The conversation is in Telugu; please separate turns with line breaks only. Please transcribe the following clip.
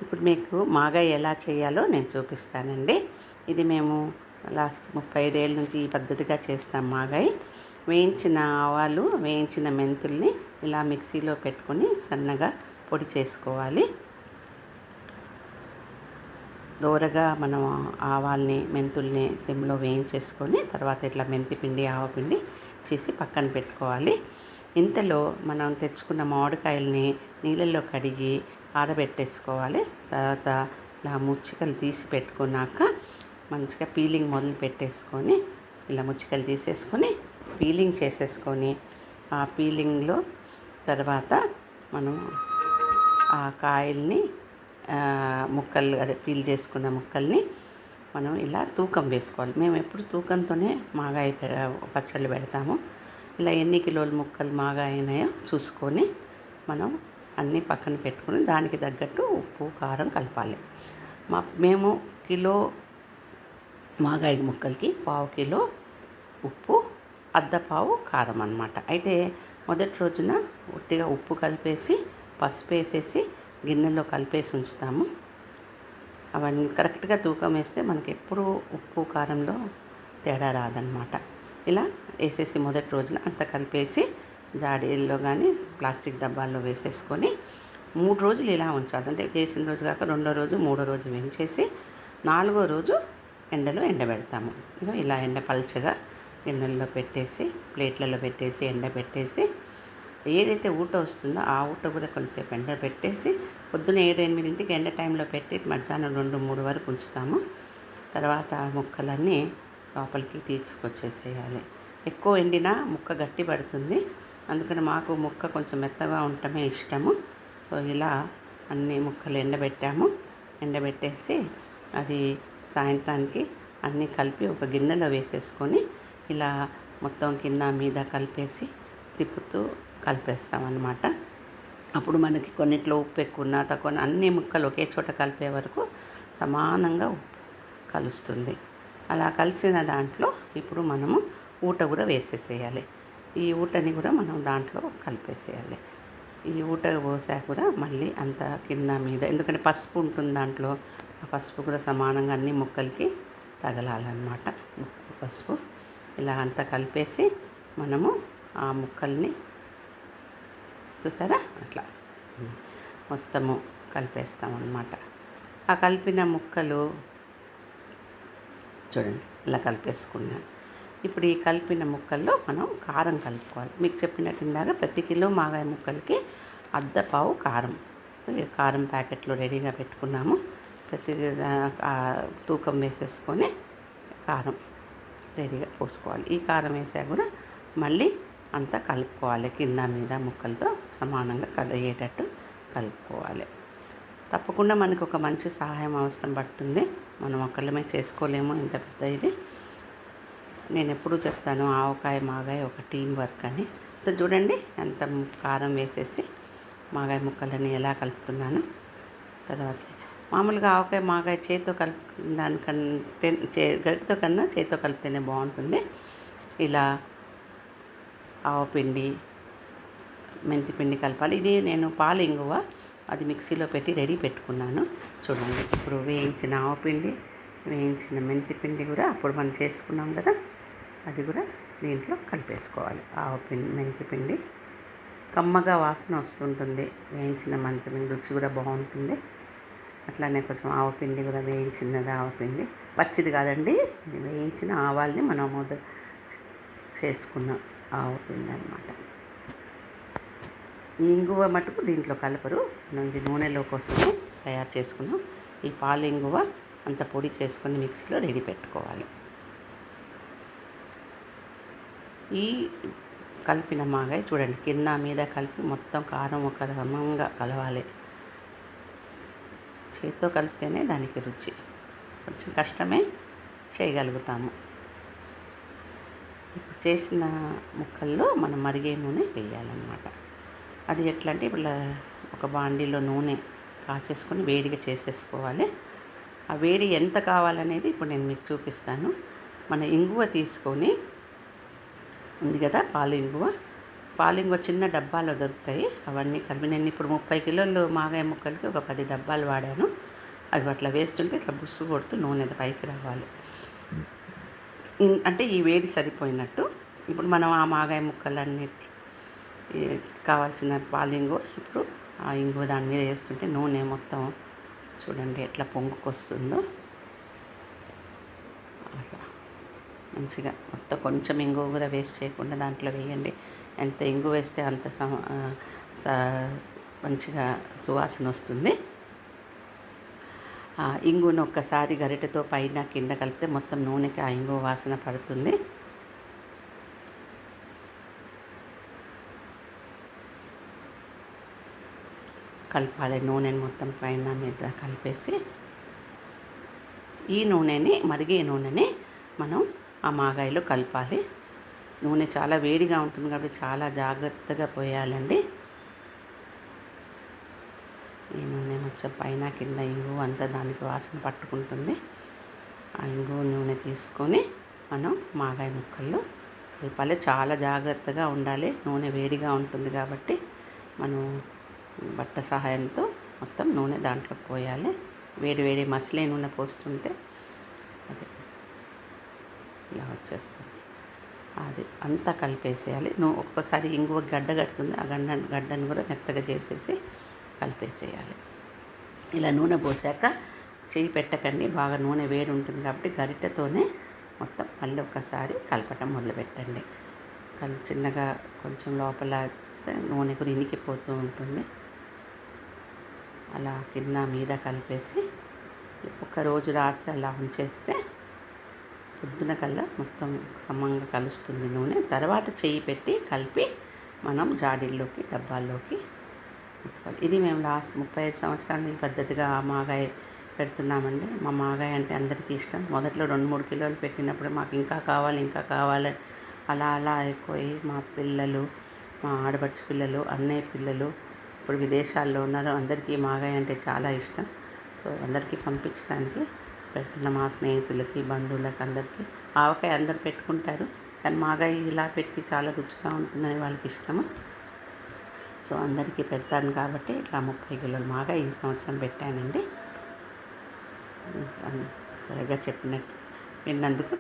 ఇప్పుడు మీకు మాగాయి ఎలా చేయాలో నేను చూపిస్తానండి. ఇది మేము లాస్ట్ 35 ఏళ్ళ నుంచి ఈ పద్ధతిగా చేస్తాం మాగాయి. వేయించిన ఆవాలు, వేయించిన మెంతుల్ని ఇలా మిక్సీలో పెట్టుకొని సన్నగా పొడి చేసుకోవాలి. దోరగా మనం ఆవాల్ని, మెంతుల్ని సిమ్లో వేయించేసుకొని తర్వాత ఇట్లా మెంతిపిండి, ఆవపిండి చేసి పక్కన పెట్టుకోవాలి. ఇంతలో మనం తెచ్చుకున్న మామిడికాయల్ని నీళ్ళల్లో కడిగి ఆరబెట్టేసుకోవాలి. తర్వాత ఇలా ముచ్చికలు తీసి పెట్టుకున్నాక మంచిగా పీలింగ్ మొదలు పెట్టేసుకొని ఇలా ముచ్చికలు తీసేసుకొని పీలింగ్ చేసేసుకొని ఆ పీలింగ్లో తర్వాత మనం ఆ కాయల్ని ముక్కలు అదే పీల్ చేసుకున్న ముక్కల్ని మనం ఇలా తూకం వేసుకోవాలి. మేము ఎప్పుడు తూకంతోనే మాగాయ పచ్చళ్ళు పెడతాము. ఇలా ఎన్ని కిలోల ముక్కలు మాగాయ అయినాయో చూసుకొని మనం అన్నీ పక్కన పెట్టుకుని దానికి తగ్గట్టు ఉప్పు, కారం కలపాలి. మేము కిలో మాగాయ ముక్కలకి 1/2 కిలో ఉప్పు, అర్ధపావు కారం అన్నమాట. అయితే మొదటి రోజున ఉట్టిగా ఉప్పు కలిపేసి పసుపు వేసేసి గిన్నెలో కలిపేసి ఉంచుతాము. అవన్నీ కరెక్ట్గా తూకం వేస్తే మనకి ఎప్పుడూ ఉప్పు కారంలో తేడా రాదనమాట. ఇలా వేసేసి మొదటి రోజున అంత కలిపేసి జాడీల్లో కానీ ప్లాస్టిక్ డబ్బాల్లో వేసేసుకొని 3 రోజులు ఇలా ఉంచాలి. అంటే చేసిన రోజు కాక 2వ రోజు, 3వ రోజు వేయించేసి 4వ రోజు ఎండలో ఎండబెడతాము. ఇలా ఎండ పల్చగా గిన్నెల్లో పెట్టేసి ప్లేట్లలో పెట్టేసి ఎండబెట్టేసి ఏదైతే ఊట వస్తుందో ఆ ఊట కూడా కొంచెంసేపు ఎండబెట్టేసి పొద్దున్న 7-8 ఎండ టైంలో పెట్టి మధ్యాహ్నం 2-3 వరకు ఉంచుతాము. తర్వాత ముక్కలన్నీ లోపలికి తీసుకొచ్చేసేయాలి. ఎక్కువ ఎండినా ముక్క గట్టి పడుతుంది. అందుకని మాకు ముక్క కొంచెం మెత్తగా ఉండటమే ఇష్టము. సో ఇలా అన్ని ముక్కలు ఎండబెట్టేసి అది సాయంత్రానికి అన్నీ కలిపి ఒక గిన్నెలో వేసేసుకొని ఇలా మొత్తం కింద మీద కలిపేసి తిప్పుతూ కలిపేస్తామన్నమాట. అప్పుడు మనకి కొన్నిట్లో ఉప్పు ఎక్కువ తక్కువ అన్ని ముక్కలు ఒకే చోట కలిపే వరకు సమానంగా ఉప్పు కలుస్తుంది. అలా కలిసిన దాంట్లో ఇప్పుడు మనము ఊట కూడా వేసేసేయాలి. ఈ ఊటని కూడా మనం దాంట్లో కలిపేసేయాలి. ఈ ఊట పోసాక కూడా మళ్ళీ అంత కింద మీద, ఎందుకంటే పసుపు ఉంటుంది దాంట్లో, ఆ పసుపు కూడా సమానంగా అన్ని ముక్కలకి తగలాలన్నమాట. ఉప్పు, పసుపు ఇలా అంతా కలిపేసి మనము ఆ ముక్కల్ని చూసారా అట్లా మొత్తము కలిపేస్తామన్నమాట. ఆ కలిపిన ముక్కలు చూడండి ఇలా కలిపేసుకున్నాను. ఇప్పుడు ఈ కలిపిన ముక్కల్లో మనం కారం కలుపుకోవాలి. మీకు చెప్పినట్టు ఇందాక ప్రతి కిలో మాగాయ ముక్కలకి అర్ధపావు కారం, కారం ప్యాకెట్లో రెడీగా పెట్టుకున్నాము. ప్రతి తూకం వేసేసుకొని కారం రెడీగా పోసుకోవాలి. ఈ కారం వేసాక కూడా మళ్ళీ అంతా కలుపుకోవాలి. కింద మీద ముక్కలతో సమానంగా కలిగేటట్టు కలుపుకోవాలి. తప్పకుండా మనకు ఒక మంచి సహాయం అవసరం పడుతుంది. మనం ఒక్కళ్ళమే చేసుకోలేము ఇంత పెద్ద ఇది. నేను ఎప్పుడూ చెప్తాను ఆవకాయ మాగాయ ఒక టీం వర్క్ అని. సో చూడండి ఎంత కారం వేసేసి మాగాయ ముక్కలని ఎలా కలుపుతున్నాను. తర్వాత మామూలుగా ఆవకాయ మాగాయ చేతితో దానికంటే గరిటతో కన్నా చేతితో కలిపితేనే బాగుంటుంది. ఇలా ఆవపిండి, మెంతిపిండి కలపాలి. ఇది నేను పాలు ఇంగువ అది మిక్సీలో పెట్టి రెడీ పెట్టుకున్నాను. చూడండి ఇప్పుడు వేయించిన ఆవపిండి, వేయించిన మెంతిపిండి కూడా అప్పుడు మనం చేసుకున్నాం కదా, అది కూడా దీంట్లో కలిపేసుకోవాలి. ఆవపిండి, మెంతిపిండి కమ్మగా వాసన వస్తుంటుంది. వేయించిన మెంతిపిండి రుచి కూడా బాగుంటుంది. అట్లానే కొంచెం ఆవపిండి కూడా వేయించినది ఆవపిండి, పచ్చిది కాదండి, వేయించిన ఆవాల్ని మనం చేసుకున్న ఆవపిండి అన్నమాట. ఈ ఇంగువ మటుకు దీంట్లో కలపరు. మనం ఇది నూనెలో కోసమే తయారు చేసుకున్నాం. ఈ పాలు ఇంగువ అంత పొడి చేసుకొని మిక్సీలో రెడీ పెట్టుకోవాలి. ఈ కలిపిన మాగాయ చూడండి కింద మీద కలిపి మొత్తం కారం ఒక సమంగా కలవాలి. చేతితో కలిపితేనే దానికి రుచి. కొంచెం కష్టమే, చేయగలుగుతాము. ఇప్పుడు చేసిన ముక్కల్లో మనం మరిగే నూనె వేయాలన్నమాట. అది ఎట్లా అంటే ఇప్పుడు ఒక బాండీలో నూనె కాచేసుకొని వేడిగా చేసేసుకోవాలి. ఆ వేడి ఎంత కావాలనేది ఇప్పుడు నేను మీకు చూపిస్తాను. మన ఇంగువ తీసుకొని ఉంది కదా పాలు ఇంగువ, పాలింగో చిన్న డబ్బాలో దొరుకుతాయి. అవన్నీ కలిపి నేను ఇప్పుడు 30 కిలోలు మాగాయ ముక్కలకి ఒక 10 డబ్బాలు వాడాను. అవి అట్లా వేస్తుంటే ఇట్లా బుస్సు కొడుతూ నూనె పైకి రావాలి. అంటే ఈ వేడి సరిపోయినట్టు. ఇప్పుడు మనం ఆ మాగాయ ముక్కలన్నిటి కావాల్సిన పాలింగో ఇప్పుడు ఆ ఇంగువ దాని మీద వేస్తుంటే నూనె మొత్తం చూడండి ఎట్లా పొంగుకొస్తుందో. అట్లా మంచిగా మొత్తం కొంచెం ఇంగువ కూడా వేస్ట్ చేయకుండా దాంట్లో వేయండి. ఎంత ఇంగువ వేస్తే అంత మంచిగా సువాసన వస్తుంది. ఇంగువను ఒక్కసారి గరిటెతో పైన కింద కలిపితే మొత్తం నూనెకి ఆ ఇంగువ వాసన పడుతుంది. కలపాలి నూనెని మొత్తం పైన మీద కలిపేసి ఈ నూనెని మరిగే నూనెని మనం ఆ మాగాయలో కలపాలి. నూనె చాలా వేడిగా ఉంటుంది కాబట్టి చాలా జాగ్రత్తగా పోయాలండి. ఈ నూనె మొత్తం పైన కింద ఇంగువ అంతా దానికి వాసన పట్టుకుంటుంది. ఆ ఇంగువ నూనె తీసుకొని మనం మాగాయ ముక్కల్లో కలపాలి. చాలా జాగ్రత్తగా ఉండాలి. నూనె వేడిగా ఉంటుంది కాబట్టి మనం బట్ట సహాయంతో మొత్తం నూనె దాంట్లో పోయాలి. వేడి వేడి మసిలే నూనె పోస్తుంటే అది ఇలా వచ్చేస్తుంది. అది అంతా కలిపేసేయాలి. ఒక్కొక్కసారి ఇంగువ గడ్డ కడుతుంది. ఆ గడ్డను కూడా మెత్తగా చేసేసి కలిపేసేయాలి. ఇలా నూనె పోసాక చెయ్యి పెట్టకండి, బాగా నూనె వేడి ఉంటుంది కాబట్టి గరిటెతోనే మొత్తం మళ్ళీ ఒకసారి కలపటం మొదలుపెట్టండి. చిన్నగా కొంచెం లోపల నూనె కూడా ఇనికిపోతూ ఉంటుంది. అలా కింద మీద కలిపేసి ఒకరోజు రాత్రి అలా ఉంచేస్తే పొద్దున కల్లా మొత్తం సమంగా కలుస్తుంది నూనె. తర్వాత చెయ్యి పెట్టి కలిపి మనం జాడీల్లోకి డబ్బాల్లోకి పెట్టుకోవాలి. ఇది మేము లాస్ట్ 35 సంవత్సరాలు ఈ పద్ధతిగా మాగాయ పెడుతున్నామండి. మా మాగాయ అంటే అందరికీ ఇష్టం. మొదట్లో 2-3 కిలోలు పెట్టినప్పుడు మాకు ఇంకా కావాలి అలా అలా ఎక్కువై మా పిల్లలు, మా ఆడపడుచు పిల్లలు, అన్నయ్య పిల్లలు ఇప్పుడు విదేశాల్లో ఉన్నారు. అందరికీ మాగాయ అంటే చాలా ఇష్టం. సో అందరికీ పంపించడానికి పెడుతున్న మా స్నేహితులకి, బంధువులకి అందరికీ. ఆవకాయ అందరు పెట్టుకుంటారు కానీ మాగాయ ఇలా పెట్టి చాలా రుచిగా ఉంటుందని వాళ్ళకి ఇష్టము. సో అందరికీ పెడతాను కాబట్టి ఇట్లా 30 కిలోలు మాగాయ ఈ సంవత్సరం పెట్టానండి. సరిగా చెప్పినట్టు విన్నందుకు